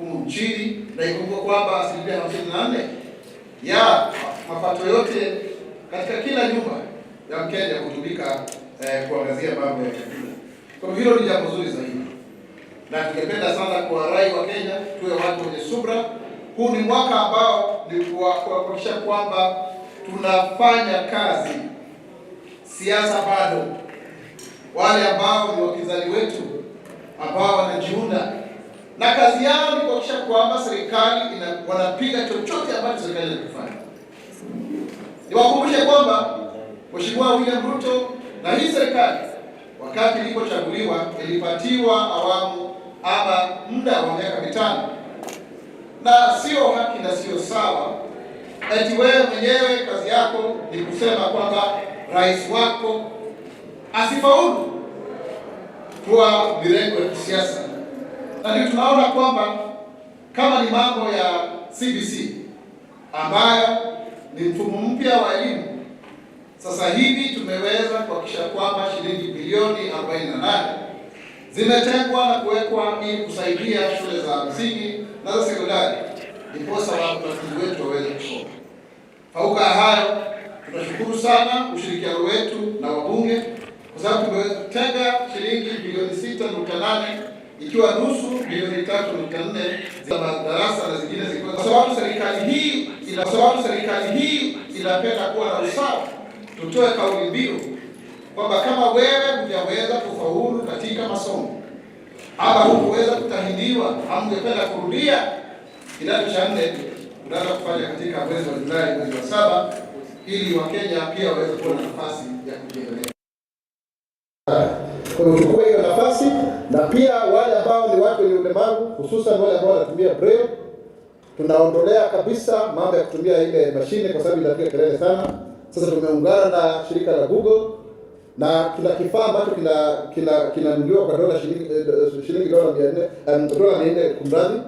humu nchini, na ikumbuke kwamba 54% ya mapato yote katika kila nyumba ya Mkenya kutumika kuangazia mambo ya chakula. Kwa hilo ni jambo zuri zaidi, na tungependa sana kuwarai wa Kenya tuwe watu wenye subra. Huu ni mwaka ambao ni kuhakikisha kwamba tunafanya kazi. Siasa bado, wale ambao ni wapinzani wetu ambao wanajiunda na kazi yao ni kuhakikisha kwamba serikali wanapiga chochote ambacho serikali inafanya. Niwakumbushe kwamba Mheshimiwa William Ruto na hii serikali wakati ilipochaguliwa ilipatiwa awamu ama muda wa miaka 5, na sio haki na sio sawa eti wewe mwenyewe kazi yako ni kusema kwamba rais wako asifaulu kwa mirengo ya kisiasa. Na ndio tunaona kwamba kama ni mambo ya CBC ambayo ni mfumo mpya wa elimu, sasa hivi tumeweza kuhakikisha kwamba shilingi bilioni 48 zimetengwa na kuwekwa ili kusaidia shule za msingi na za sekondari ndiposa wanafunzi wetu waweze kusoma. Fauka hayo, tunashukuru sana ushirikiano wetu na wabunge kwa sababu tumetenga shilingi bilioni 6.8 ikiwa nusu bilioni 3.4 za madarasa na zingine zikiwa, kwa sababu serikali hii inapenda kuwa na usawa. Tutoe kauli mbiu kwamba kama wewe hujaweza kufaulu katika masomo ama hukuweza kutahiniwa au ungependa kurudia kidato cha 4, unaweza kufanya katika mwezi wa Julai, mwezi wa 7, ili Wakenya pia waweze kuwa na nafasi ya kujiendeleza. Kwa kuchukua hiyo nafasi, na pia wale ambao ni watu wenye ulemavu, hususan wale ambao wanatumia braille, tunaondolea kabisa mambo ya kutumia ile mashine kwa sababu inapiga kelele sana. Sasa tumeungana na shirika la Google na tuna kifaa ambacho kinanunuliwa kwa shilingi dola 400 kumradhi,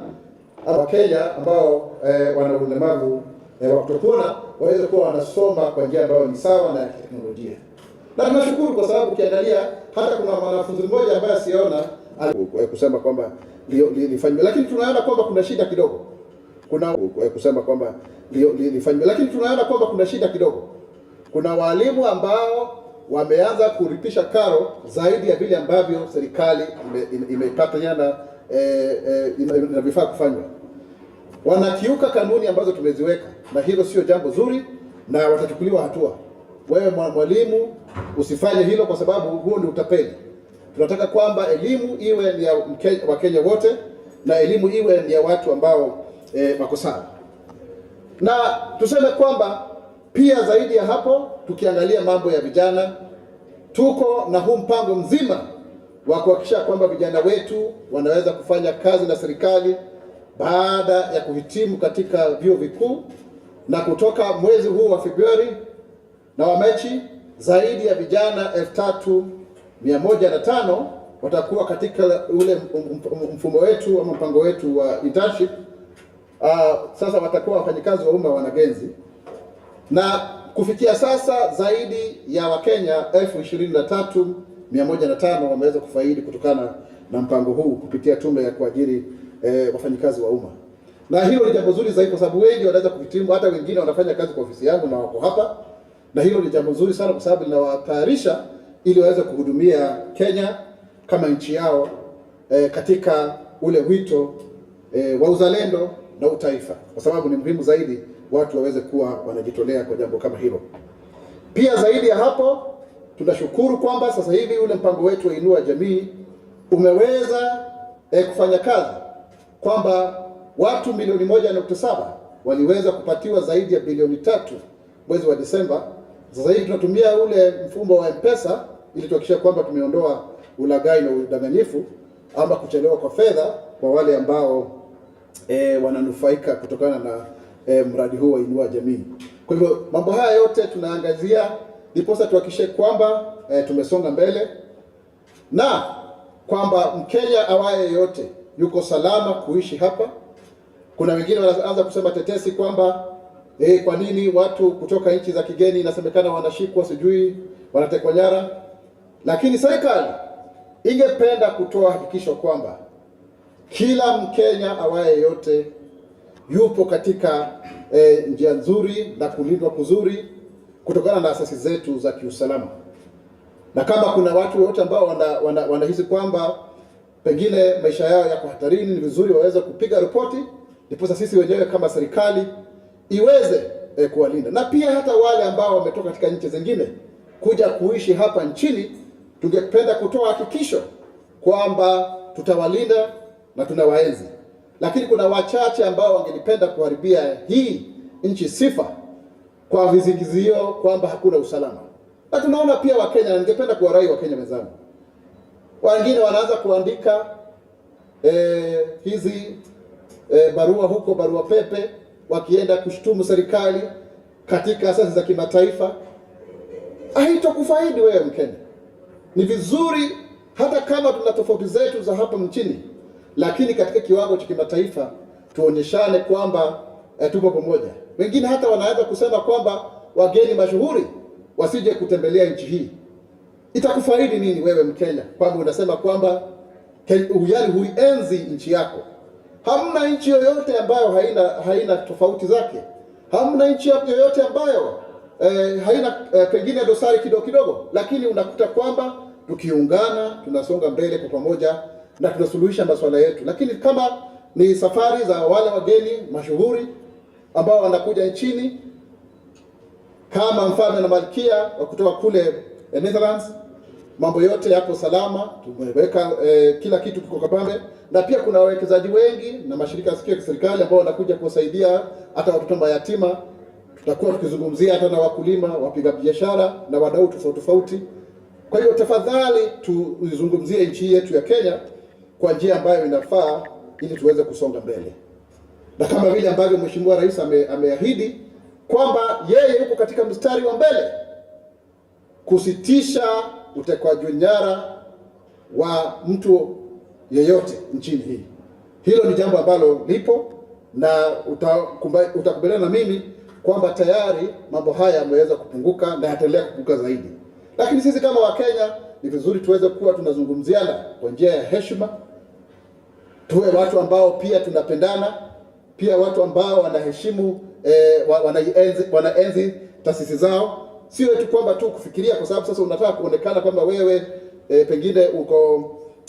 wa Kenya ambao wana ulemavu wa kutokuona waweze kuwa wanasoma kwa njia ambayo ni sawa na ya teknolojia. Na tunashukuru kwa sababu ukiangalia hata kuna mwanafunzi mmoja ambaye asiona kusema kwamba lifanywe, lakini tunaona kwamba kuna shida kidogo. Kuna walimu ambao wameanza kulipisha karo zaidi ya vile ambavyo serikali imeipata yana na vifaa kufanywa. Wanakiuka kanuni ambazo tumeziweka, na hilo sio jambo zuri na watachukuliwa hatua. Wewe mwalimu usifanye hilo kwa sababu huo ni utapeli. Tunataka kwamba elimu iwe ni ya Wakenya wote na elimu iwe ni ya watu ambao wako sawa. Na tuseme kwamba pia zaidi ya hapo, tukiangalia mambo ya vijana, tuko na huu mpango mzima wa kuhakikisha kwamba vijana wetu wanaweza kufanya kazi na serikali baada ya kuhitimu katika vyuo vikuu, na kutoka mwezi huu wa Februari na wa Machi zaidi ya vijana 3105 watakuwa katika ule mfumo wetu ama mpango wetu wa internship. Sasa watakuwa wafanyikazi wa umma wanagenzi, na kufikia sasa zaidi ya Wakenya 23,105 wameweza kufaidi kutokana na mpango huu kupitia tume ya kuajiri wafanyikazi wa umma. Na hilo ni jambo zuri zaidi kwa sababu wengi wanaweza kuhitimu, hata wengine wanafanya kazi kwa ofisi yangu na wako hapa. Na hilo ni jambo zuri sana kwa sababu linawatayarisha ili waweze kuhudumia Kenya kama nchi yao katika ule wito wa uzalendo na utaifa, kwa sababu ni muhimu zaidi watu waweze kuwa wanajitolea kwa jambo kama hilo. Pia zaidi ya hapo, tunashukuru kwamba sasa hivi ule mpango wetu wa Inua Jamii umeweza kufanya kazi, kwamba watu milioni 1.7 waliweza kupatiwa zaidi ya bilioni 3 mwezi wa Disemba. Sasa hivi tunatumia ule mfumo wa M-Pesa ili tuhakikishe kwamba tumeondoa ulaghai na udanganyifu ama kuchelewa kwa fedha kwa wale ambao wananufaika kutokana na mradi huu wa Inua Jamii. Kwa hivyo mambo haya yote tunaangazia ndiposa tuhakikishe kwamba tumesonga mbele na kwamba Mkenya awaye yote yuko salama kuishi hapa. Kuna wengine wanaanza kusema tetesi kwamba kwa nini watu kutoka nchi za kigeni inasemekana wanashikwa, sijui wanatekwa nyara, lakini serikali ingependa kutoa hakikisho kwamba Kila Mkenya awaye yote yupo katika njia nzuri na kulindwa kuzuri kutokana na asasi zetu za kiusalama. Na kama kuna watu wote ambao wanahisi kwamba pengine maisha yao yako hatarini, ni vizuri waweze kupiga ripoti, ndipo sisi wenyewe kama serikali iweze kuwalinda. Na pia hata wale ambao wametoka katika nchi zingine kuja kuishi hapa nchini, tungependa kutoa hakikisho kwamba tutawalinda na tunawaenzi. Lakini kuna wachache ambao wangelipenda kuharibia hii nchi sifa kwa vizingizio kwamba hakuna usalama. Na tunaona pia Wakenya, na ningependa kuwarai Wakenya wenzangu, wengine wanaanza kuandika hizi barua huko, barua pepe, wakienda kushtumu serikali katika asasi za kimataifa. Haitokufaidi wewe Mkenya. Ni vizuri hata kama tuna tofauti zetu za hapa nchini, lakini katika kiwango cha kimataifa tuonyeshane kwamba tupo pamoja. Wengine hata wanaanza kusema kwamba wageni mashuhuri wasije kutembelea nchi hii. Itakufaidi nini wewe Mkenya kwamba unasema kwamba huienzi nchi yako? Hamna nchi yoyote ambayo haina tofauti zake. Hamna nchi yoyote ambayo haina pengine dosari kidogo kidogo, lakini unakuta kwamba tukiungana tunasonga mbele kwa pamoja na tunasuluhisha masuala yetu. Lakini kama ni safari za wale wageni mashuhuri ambao wanakuja nchini kama mfalme na malkia wa kutoka kule Netherlands, mambo yote yako salama, tumeweka kila kitu kiko kabambe. Na pia kuna wawekezaji wengi na mashirika ya serikali ambao wanakuja kusaidia hata watoto mayatima. Tutakuwa tukizungumzia hata na wakulima, wapiga biashara na wadau tofauti tofauti. Kwa hiyo tafadhali tuizungumzie nchi yetu ya Kenya kwa njia ambayo inafaa ili tuweze kusonga mbele. Na kama vile ambavyo Mheshimiwa Rais ameahidi kwamba yeye yuko katika mstari wa mbele kusitisha utekwaji nyara wa mtu yeyote nchini hii. Hilo ni jambo ambalo lipo na utakubaliana na mimi kwamba tayari mambo haya yameweza kupunguka na yataendelea kupunguka zaidi. Lakini sisi kama Wakenya ni vizuri tuweze kuwa tunazungumziana kwa njia ya heshima. Tuwe watu ambao pia tunapendana, pia watu ambao wanaheshimu wanaenzi taasisi zao. Sio eti kwamba tu kufikiria kwa sababu sasa unataka kuonekana kwamba wewe pengine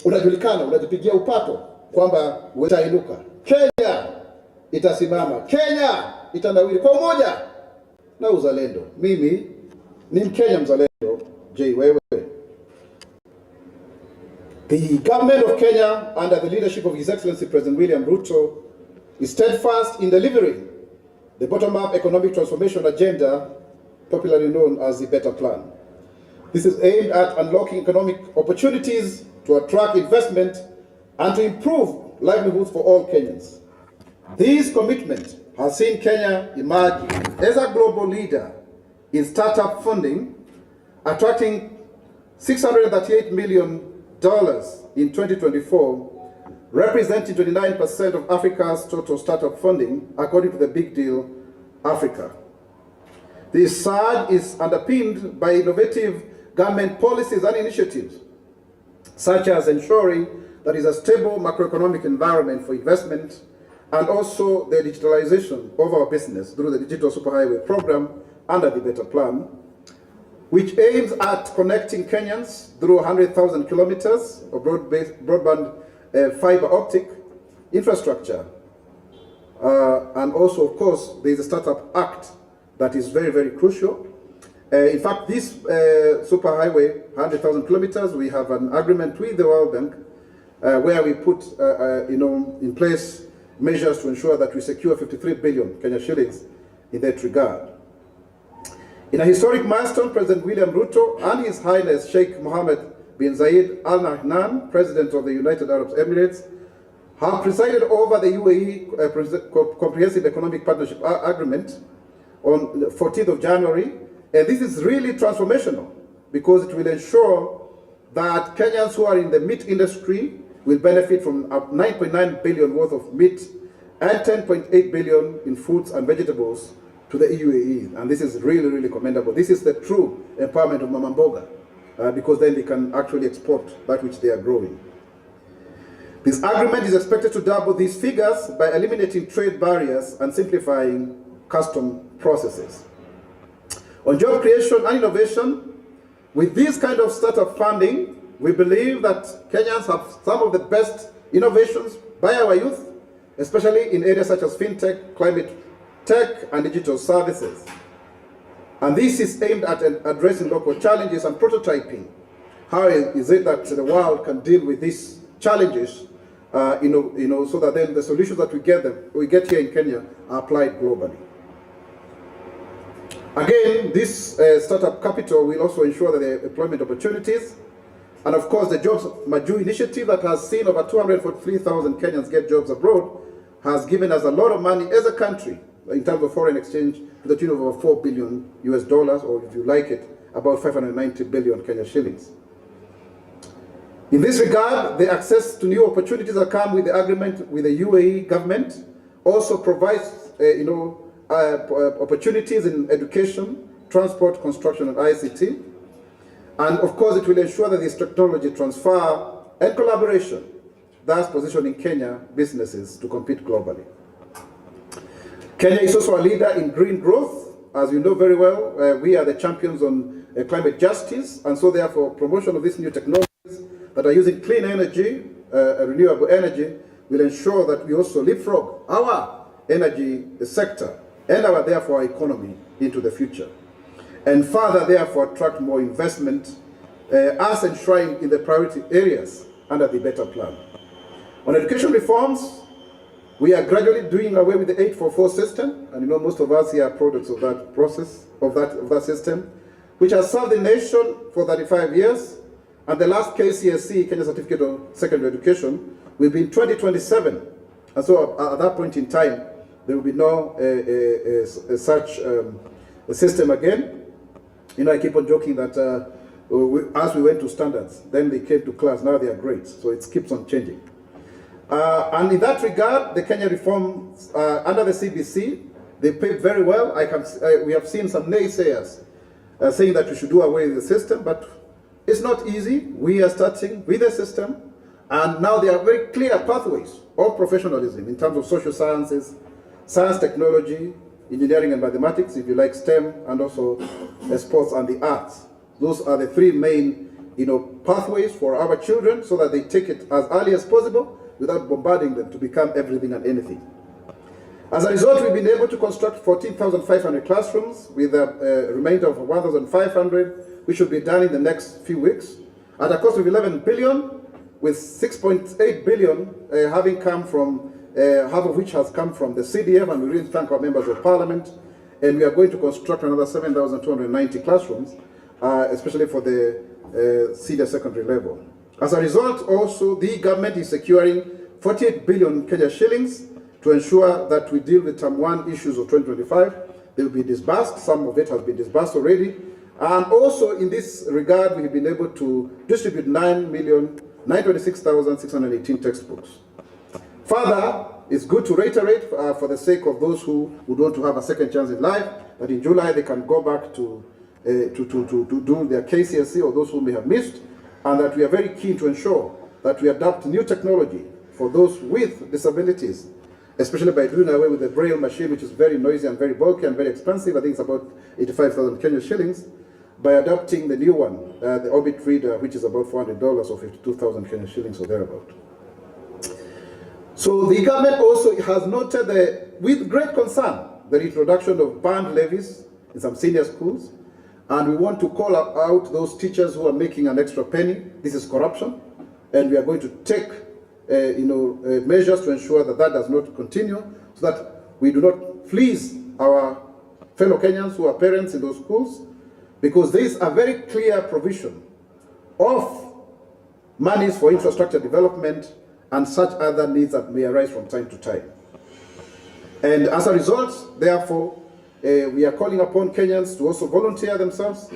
unajulikana, unajipigia upato kwamba utainuka. Kenya itasimama, Kenya itanawiri kwa umoja na uzalendo. Mimi ni Mkenya mzalendo. Je, wewe? The government of Kenya under the leadership of His Excellency President William Ruto is steadfast in delivering the bottom-up economic transformation agenda, popularly known as the Better Plan. This is aimed at unlocking economic opportunities to attract investment and to improve livelihoods for all Kenyans. This commitment has seen Kenya emerge as a global leader in startup funding, attracting $638 million in 2024, representing 29% of Africa's total startup funding, according to the Big Deal Africa. This surge is underpinned by innovative government policies and initiatives, such as ensuring there is a stable macroeconomic environment for investment, and also the digitalization of our business through the Digital Superhighway program under the Better Plan, which aims at connecting Kenyans through 100,000 kilometers of broadband fiber optic infrastructure. And also, of course, there is a Startup Act that is very, very crucial. In fact, this superhighway, 100,000 kilometers, we have an agreement with the World Bank where we put in place measures to ensure that we secure 53 billion Kenya shillings in that regard. In a historic milestone, President William Ruto and His Highness Sheikh Mohammed bin Zayed Al Nahyan, President of the United Arab Emirates, have presided over the UAE Comprehensive Economic Partnership Agreement on the 14th of January. And this is really transformational because it will ensure that Kenyans who are in the meat industry will benefit from 9.9 billion worth of meat and 10.8 billion in fruits and vegetables to the UAE. And this is really, really commendable. This is the true empowerment of Mama Mboga because then they can actually export that which they are growing. This agreement is expected to double these figures by eliminating trade barriers and simplifying custom processes. On job creation and innovation, with this kind of startup funding, we believe that Kenyans have some of the best innovations by our youth, especially in areas such as fintech, climate tech, and digital services. And this is aimed at addressing local challenges and prototyping. How is it that the world can deal with these challenges, so that then the solutions that we get here in Kenya are applied globally. Again, this startup capital will also ensure that there are employment opportunities. And of course, the Jobs Maju initiative that has seen over 243,000 Kenyans get jobs abroad has given us a lot of money as a country in terms of foreign exchange to the tune of over $4 billion US, or if you like it, about 590 billion Kenya shillings. In this regard, the access to new opportunities that come with the agreement with the UAE government also provides, opportunities in education, transport, construction, and ICT. And of course, it will ensure that this technology transfer and collaboration, thus positioning Kenya businesses to compete globally. Kenya is also a leader in green growth. As you know very well, we are the champions on climate justice, and so therefore promotion of these new technologies that are using clean energy, renewable energy, will ensure that we also leapfrog our energy sector and our, therefore, economy into the future. And further, therefore, attract more investment as enshrined in the priority areas under the Better Plan. On education reforms, we are gradually doing away with the 844 system, and most of us here are products of that process, of that system, which has served the nation for 35 years, and the last KCSE, Kenya Certificate of Secondary Education, will be in 2027. And so at that point in time, there will be no such system again. I keep on joking that as we went to standards, then they came to class, now they are grades. So it keeps on changing. And in that regard, the Kenya reforms under the CBC, they paved very well. We have seen some naysayers saying that we should do away with the system, but it's not easy. We are starting with the system, and now there are very clear pathways of professionalism in terms of social sciences, science, technology, engineering and mathematics, if you like STEM, and also sports and the arts. Those are the three main pathways for our children, so that they take it as early as possible without bombarding them to become everything and anything. As a result, we've been able to construct 14,500 classrooms with a remainder of 1,500, which will be done in the next few weeks, at a cost of 11 billion, with 6.8 billion having come from, half of which has come from the CDF, and we really thank our members of parliament. And we are going to construct another 7,290 classrooms, especially for the senior secondary level. As a result, also, the government is securing 48 billion Kenya shillings to ensure that we deal with term 1 issues of 2025. They will be disbursed. Some of it has been disbursed already. And also, in this regard, we have been able to distribute 926,618 textbooks. Further, it's good to reiterate, for the sake of those who would want to have a second chance in life, that in July they can go back to do their KCSE, or those who may have missed, and that we are very keen to ensure that we adopt new technology for those with disabilities, especially by doing away with the Braille machine, which is very noisy and very bulky and very expensive. I think it's about 85,000 Kenya shillings, by adopting the new one, the Orbit Reader, which is about $400 or 52,000 Kenya shillings or thereabout. So the government also has noted, with great concern, the introduction of band levies in some senior schools, and we want to call out those teachers who are making an extra penny. This is corruption, and we are going to take measures to ensure that that does not continue, so that we do not fleece our fellow Kenyans who are parents in those schools, because there is a very clear provision of monies for infrastructure development and such other needs that may arise from time to time. And as a result, therefore, we are calling upon Kenyans to also volunteer themselves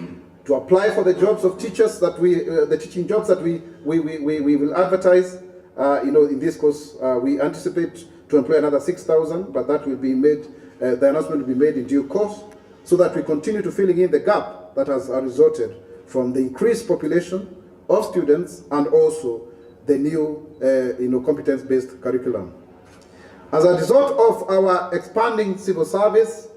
to apply for the jobs of teachers that the teaching jobs that we will advertise. In this course, we anticipate to employ another 6,000, but that will be made, the announcement will be made in due course, so that we continue to filling in the gap that has resulted from the increased population of students and also the new competence-based curriculum. As a result of our expanding civil service,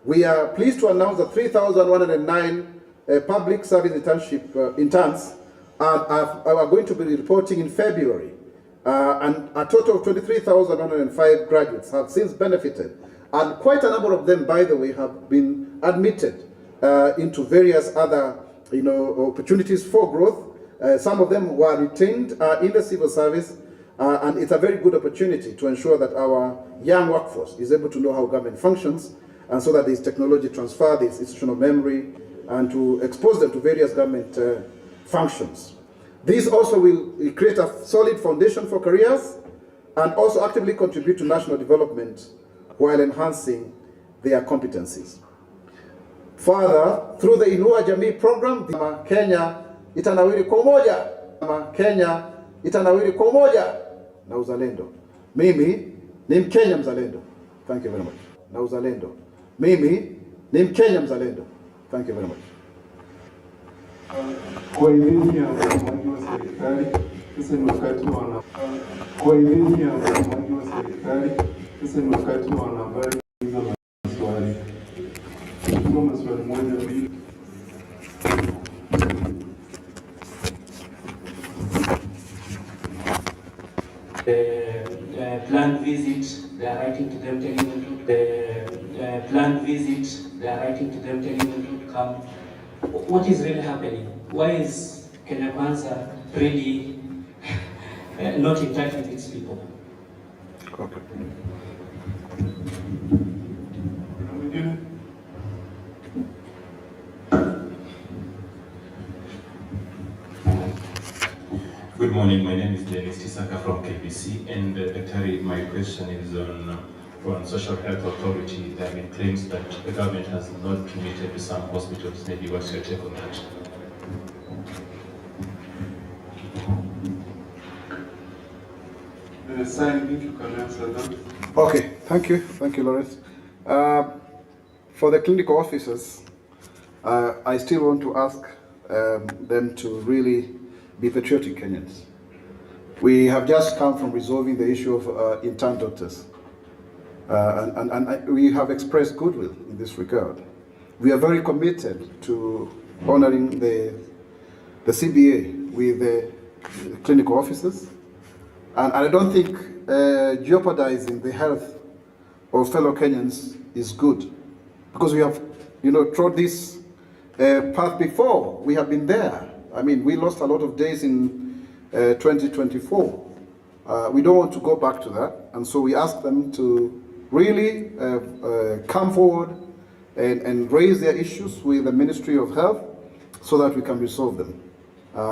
we are pleased to announce that 3,109 public service internship interns are going to be reporting in February, and a total of 23,105 graduates have since benefited, and quite a number of them, by the way, have been admitted into various other opportunities for growth. Some of them were retained in the civil service, and it's a very good opportunity to ensure that our young workforce is able to know how government functions, and so that there is technology transfer, there is institutional memory, and to expose them to various government functions. This also will create a solid foundation for careers and also actively contribute to national development while enhancing their competencies. Further, through the Inua Jamii program, Kenya itanawiri kwa umoja. Kenya itanawiri kwa umoja na uzalendo. Mimi ni Mkenya mzalendo. Thank you very much. Na uzalendo. Mimi ni Mkenya mzalendo. Thank you very much. Kwa idhini ya msemaji wa serikali, sasa ni wakati wa kwa idhini ya msemaji wa serikali, sasa ni wakati wa wanahabari kuuliza maswali. Kuna maswali moja mbili. Planned visit, they are writing to them telling them to planned visit, they are writing to them telling them to come. What is really happening? Why is Kenya Kwanza really not in touch with its people? Okay. Good morning, my name is Dennis Tisaka from KBC, and Daktari, my question is on Social Health Authority. There have been claims that the government has not committed to some hospitals. Maybe what's your take on that? Okay, thank you, Lawrence. For the clinical officers, I still want to ask them to really be patriotic Kenyans. We have just come from resolving the issue of intern doctors, and we have expressed goodwill in this regard. We are very committed to honoring the CBA with the clinical officers, and I don't think jeopardizing the health of fellow Kenyans is good, because we have, trod this path before. We have been there. I mean, we lost a lot of days in 2024. We don't want to go back to that, and so we ask them to really come forward and raise their issues with the Ministry of Health so that we can resolve them.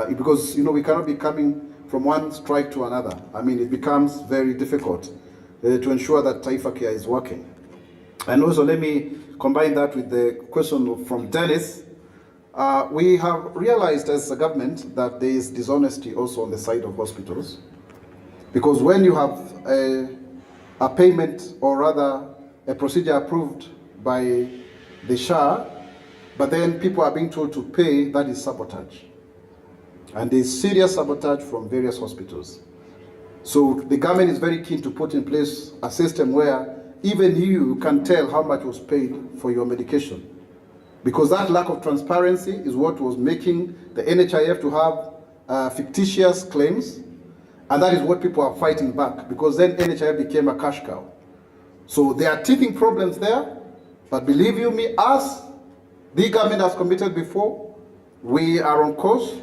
Because, we cannot be coming from one strike to another. I mean, it becomes very difficult to ensure that Taifa Care is working. And also, let me combine that with the question from Dennis. We have realized as a government that there is dishonesty also on the side of hospitals, because when you have a payment, or rather a procedure approved by the SHA, but then people are being told to pay, that is sabotage. And there is serious sabotage from various hospitals. So the government is very keen to put in place a system where even you can tell how much was paid for your medication. Because that lack of transparency is what was making the NHIF to have fictitious claims, and that is what people are fighting back, because then NHIF became a cash cow. So there are teething problems there, but believe you me, as the government has committed before, we are on course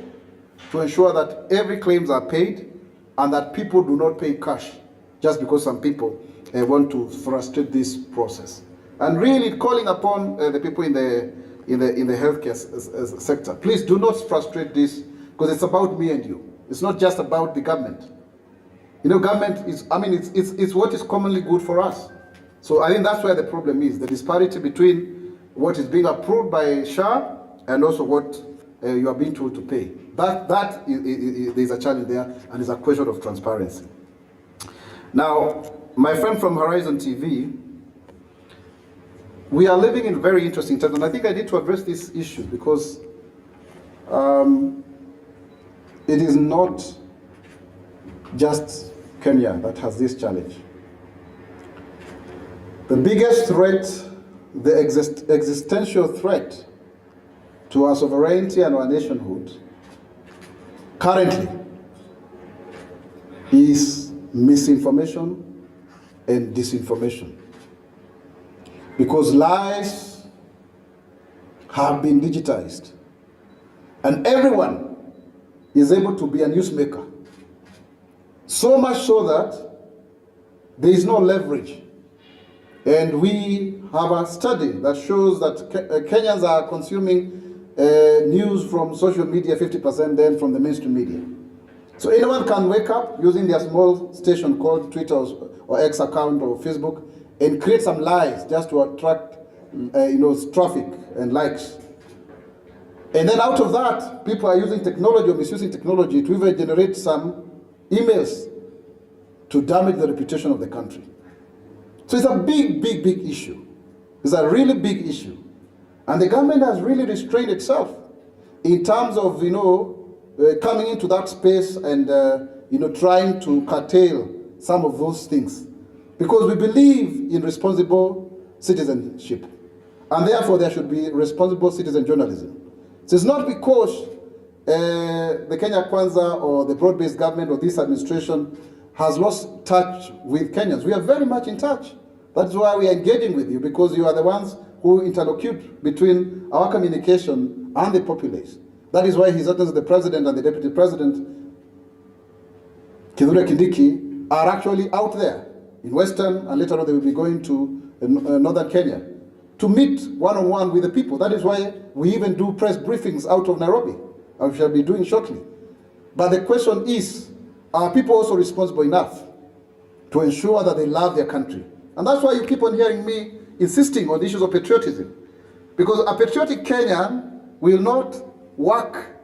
to ensure that every claims are paid and that people do not pay cash just because some people want to frustrate this process. And really calling upon the people in the healthcare sector, please do not frustrate this, because it's about me and you. It's not just about the government. Government is, it's what is commonly good for us. So I think that's where the problem is, the disparity between what is being approved by SHA and also what you are being told to pay. There's a challenge there, and it's a question of transparency. Now, my friend from Horizon TV, we are living in very interesting times, and I think I need to address this issue because it is not just Kenya that has this challenge. The biggest threat, the existential threat to our sovereignty and our nationhood currently is misinformation and disinformation. Because lies have been digitized and everyone is able to be a newsmaker. So much so that there is no leverage. And we have a study that shows that Kenyans are consuming news from social media 50% then from the mainstream media. So anyone can wake up using their small station called Twitter or X account or Facebook and create some lies just to attract traffic and likes. And then out of that, people are using technology or misusing technology to even generate some emails to damage the reputation of the country. So it's a big, big, big issue. It's a really big issue. And the government has really restrained itself in terms of, coming into that space and, trying to curtail some of those things. Because we believe in responsible citizenship. And therefore there should be responsible citizen journalism. So it's not because the Kenya Kwanza or the broad-based government or this administration has lost touch with Kenyans. We are very much in touch. That's why we are engaging with you, because you are the ones who interlocute between our communication and the populace. That is why His Excellency the President and the Deputy President, Kithure Kindiki, are actually out there in Western, and later on they will be going to Northern Kenya to meet one-on-one with the people. That is why we even do press briefings out of Nairobi, and we shall be doing shortly. But the question is, are people also responsible enough to ensure that they love their country? And that's why you keep on hearing me insisting on issues of patriotism. Because a patriotic Kenyan will not work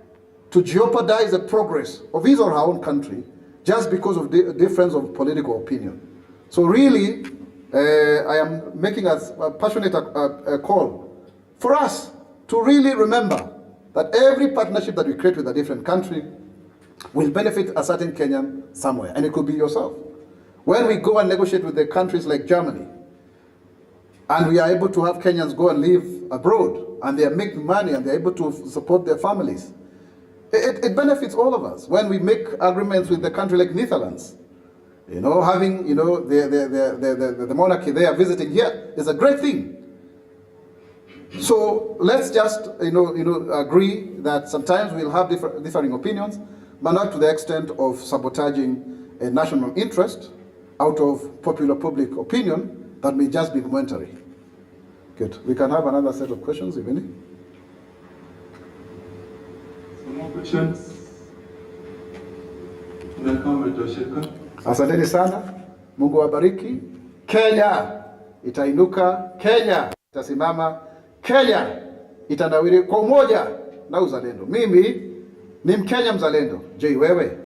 to jeopardize the progress of his or her own country just because of the difference of political opinion. So really, I am making a passionate call for us to really remember that every partnership that we create with a different country will benefit a certain Kenyan somewhere, and it could be yourself. When we go and negotiate with the countries like Germany, and we are able to have Kenyans go and live abroad, and they are making money and they're able to support their families, it benefits all of us. When we make agreements with the country like Netherlands, having the monarchy there visiting here is a great thing. So let's just agree that sometimes we'll have differing opinions, but not to the extent of sabotaging a national interest out of popular public opinion that may just be momentary. Good. We can have another set of questions, if any. Some more questions? Asanteni sana. Mungu wabariki. Kenya itainuka, Kenya itasimama, Kenya itanawiri kwa umoja na uzalendo. Mimi ni Mkenya mzalendo. Je, wewe?